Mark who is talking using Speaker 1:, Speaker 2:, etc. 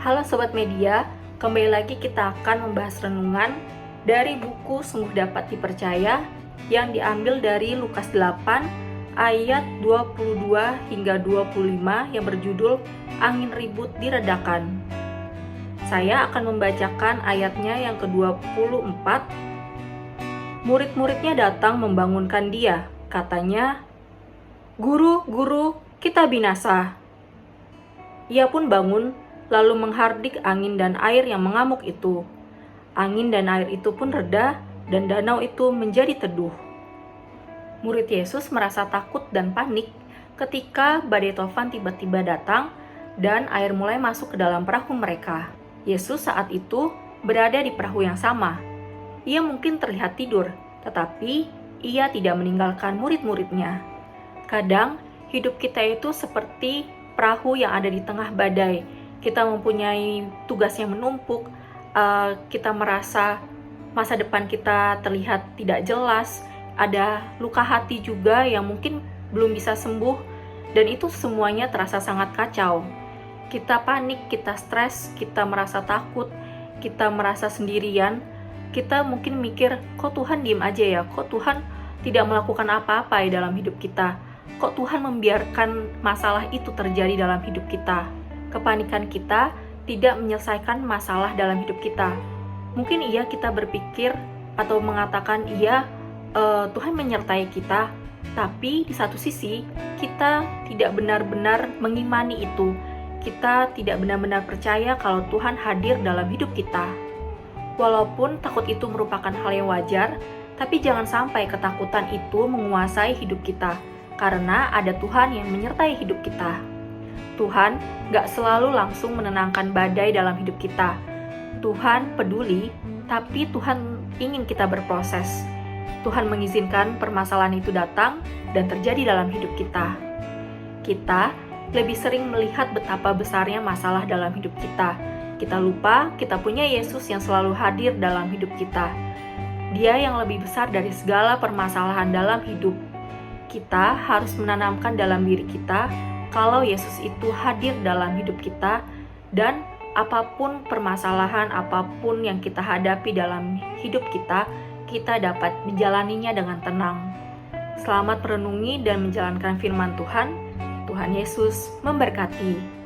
Speaker 1: Halo Sobat Media, kembali lagi kita akan membahas renungan dari buku Sungguh Dapat Dipercaya yang diambil dari Lukas 8 ayat 22 hingga 25 yang berjudul Angin Ribut Diredakan. Saya akan membacakan ayatnya yang ke-24. Murid-muridnya datang membangunkan dia, katanya, "Guru, guru, kita binasa." Ia pun bangun, lalu menghardik angin dan air yang mengamuk itu. Angin dan air itu pun reda, dan danau itu menjadi teduh. Murid Yesus merasa takut dan panik ketika badai tofan tiba-tiba datang dan air mulai masuk ke dalam perahu mereka. Yesus saat itu berada di perahu yang sama. Ia mungkin terlihat tidur, tetapi ia tidak meninggalkan murid-muridnya. Kadang, hidup kita itu seperti perahu yang ada di tengah badai. Kita mempunyai tugas yang menumpuk, kita merasa masa depan kita terlihat tidak jelas, ada luka hati juga yang mungkin belum bisa sembuh, dan itu semuanya terasa sangat kacau. Kita panik, kita stres, kita merasa takut, kita merasa sendirian, kita mungkin mikir, kok Tuhan diem aja ya, kok Tuhan tidak melakukan apa-apa dalam hidup kita, kok Tuhan membiarkan masalah itu terjadi dalam hidup kita. Kepanikan kita tidak menyelesaikan masalah dalam hidup kita. Mungkin kita berpikir atau mengatakan Tuhan menyertai kita, tapi di satu sisi kita tidak benar-benar mengimani itu. Kita tidak benar-benar percaya kalau Tuhan hadir dalam hidup kita. Walaupun takut itu merupakan hal yang wajar, tapi jangan sampai ketakutan itu menguasai hidup kita, karena ada Tuhan yang menyertai hidup kita. Tuhan gak selalu langsung menenangkan badai dalam hidup kita. Tuhan peduli, tapi Tuhan ingin kita berproses. Tuhan mengizinkan permasalahan itu datang dan terjadi dalam hidup kita. Kita lebih sering melihat betapa besarnya masalah dalam hidup kita. Kita lupa kita punya Yesus yang selalu hadir dalam hidup kita. Dia yang lebih besar dari segala permasalahan dalam hidup. Kita harus menanamkan dalam diri kita kalau Yesus itu hadir dalam hidup kita, dan apapun permasalahan, apapun yang kita hadapi dalam hidup kita, kita dapat menjalaninya dengan tenang. Selamat merenungi dan menjalankan firman Tuhan. Tuhan Yesus memberkati.